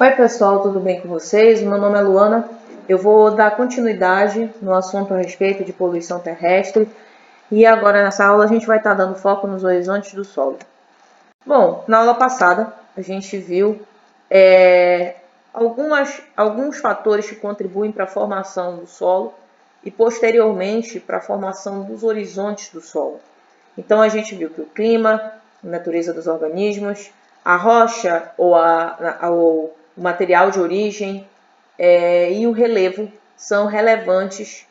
Oi pessoal, tudo bem com vocês? Meu nome é Luana. Eu vou dar continuidade no assunto a respeito de poluição terrestre e agora nessa aula a gente vai estar dando foco nos horizontes do solo. Bom, na aula passada a gente viu alguns fatores que contribuem para a formação do solo e posteriormente para a formação dos horizontes do solo. Então a gente viu que o clima, a natureza dos organismos, a rocha ou o material de origem e o relevo são relevantes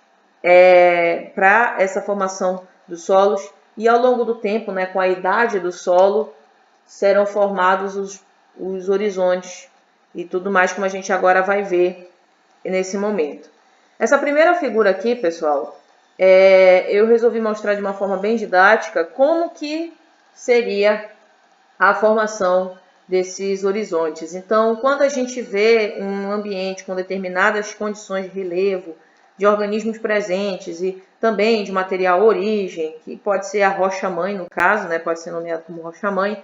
para essa formação dos solos, e ao longo do tempo, com a idade do solo, serão formados os horizontes e tudo mais, como a gente agora vai ver nesse momento. Essa primeira figura aqui, pessoal, eu resolvi mostrar de uma forma bem didática como que seria a formação desses horizontes. Então, quando a gente vê um ambiente com determinadas condições de relevo, de organismos presentes e também de material origem, que pode ser a rocha-mãe no caso, pode ser nomeado como rocha-mãe,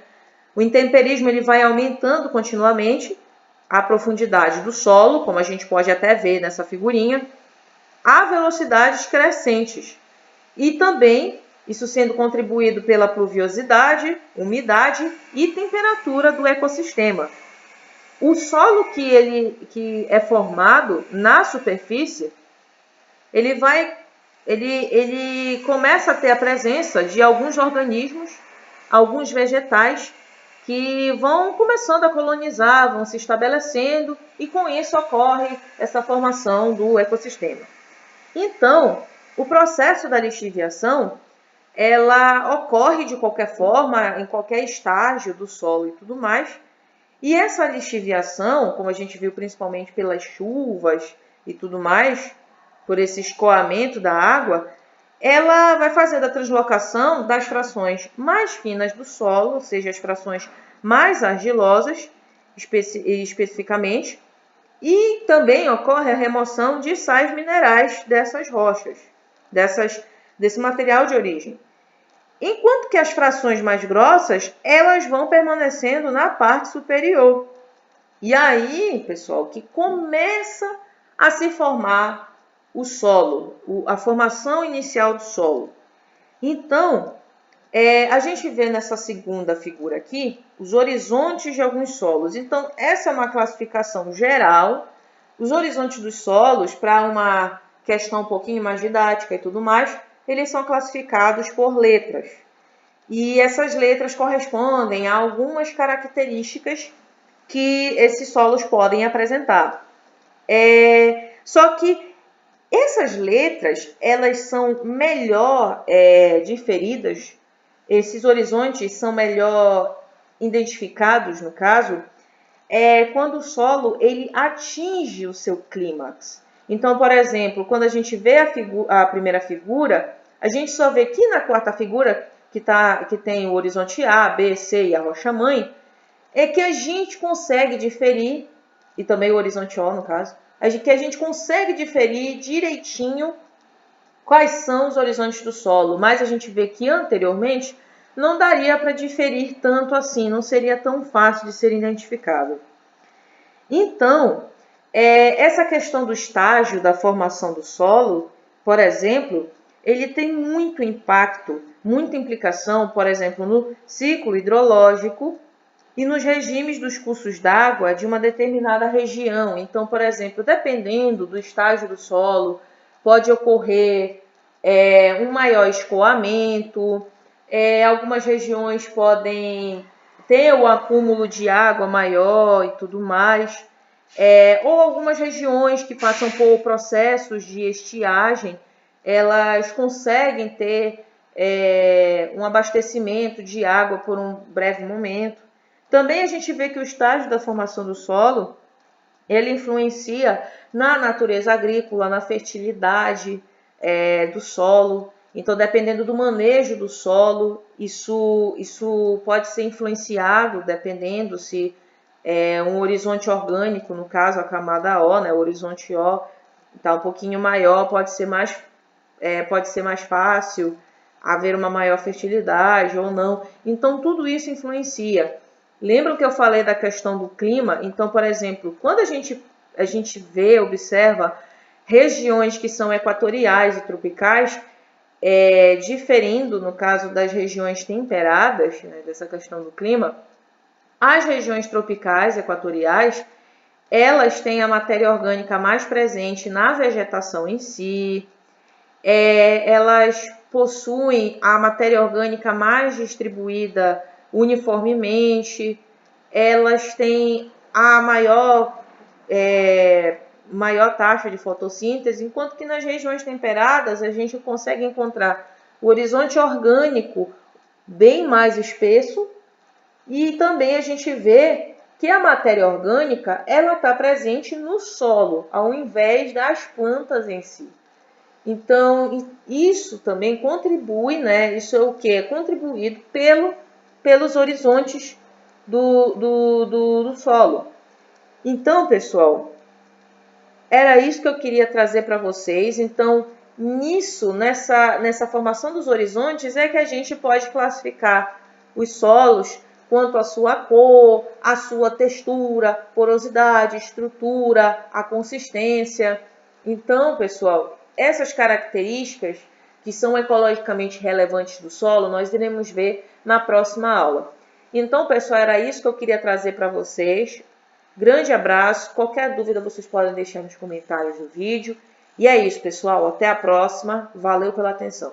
o intemperismo ele vai aumentando continuamente a profundidade do solo, como a gente pode até ver nessa figurinha, a velocidades crescentes. E também isso sendo contribuído pela pluviosidade, umidade e temperatura do ecossistema. O solo que é formado na superfície, ele começa a ter a presença de alguns organismos, alguns vegetais, que vão começando a colonizar, vão se estabelecendo, e com isso ocorre essa formação do ecossistema. Então, o processo da lixiviação, ela ocorre de qualquer forma, em qualquer estágio do solo e tudo mais. E essa lixiviação, como a gente viu principalmente pelas chuvas e tudo mais, por esse escoamento da água, ela vai fazendo a translocação das frações mais finas do solo, ou seja, as frações mais argilosas, especificamente, e também ocorre a remoção de sais minerais dessas rochas, desse material de origem. Enquanto que as frações mais grossas, elas vão permanecendo na parte superior. E aí, pessoal, que começa a se formar o solo, a formação inicial do solo. Então, a gente vê nessa segunda figura aqui os horizontes de alguns solos. Então, essa é uma classificação geral. Os horizontes dos solos, para uma questão um pouquinho mais didática e tudo mais, eles são classificados por letras. E essas letras correspondem a algumas características que esses solos podem apresentar. Só que essas letras, elas são melhor diferidas, esses horizontes são melhor identificados, no caso, quando o solo ele atinge o seu clímax. Então, por exemplo, quando a gente vê a primeira figura, a gente só vê que na quarta figura, que tem o horizonte A, B, C e a rocha-mãe, é que a gente consegue diferir, e também o horizonte O, no caso, que a gente consegue diferir direitinho quais são os horizontes do solo, mas a gente vê que anteriormente não daria para diferir tanto assim, não seria tão fácil de ser identificado. Então, essa questão do estágio da formação do solo, por exemplo, ele tem muito impacto, muita implicação, por exemplo, no ciclo hidrológico e nos regimes dos cursos d'água de uma determinada região. Então, por exemplo, dependendo do estágio do solo, pode ocorrer um maior escoamento, algumas regiões podem ter o acúmulo de água maior e tudo mais, ou algumas regiões que passam por processos de estiagem, elas conseguem ter um abastecimento de água por um breve momento. Também a gente vê que o estágio da formação do solo, ele influencia na natureza agrícola, na fertilidade do solo. Então, dependendo do manejo do solo, isso pode ser influenciado, dependendo se um horizonte orgânico, no caso a camada O, o horizonte O está um pouquinho maior, pode ser mais fácil haver uma maior fertilidade ou não. Então, tudo isso influencia. Lembra que eu falei da questão do clima? Então, por exemplo, quando a gente vê, observa regiões que são equatoriais e tropicais, diferindo no caso das regiões temperadas, né, dessa questão do clima, as regiões tropicais, equatoriais, elas têm a matéria orgânica mais presente na vegetação em si, elas possuem a matéria orgânica mais distribuída uniformemente, elas têm a maior taxa de fotossíntese, enquanto que nas regiões temperadas a gente consegue encontrar o horizonte orgânico bem mais espesso e também a gente vê que a matéria orgânica ela está presente no solo, ao invés das plantas em si. Então, isso também contribui, né? Isso é o que? É contribuído pelos horizontes do solo. Então, pessoal, era isso que eu queria trazer para vocês. Então, nessa formação dos horizontes, é que a gente pode classificar os solos quanto à sua cor, à sua textura, porosidade, estrutura, a consistência. Então, pessoal, essas características que são ecologicamente relevantes do solo, nós iremos ver na próxima aula. Então, pessoal, era isso que eu queria trazer para vocês. Grande abraço. Qualquer dúvida vocês podem deixar nos comentários do vídeo. E é isso, pessoal. Até a próxima. Valeu pela atenção.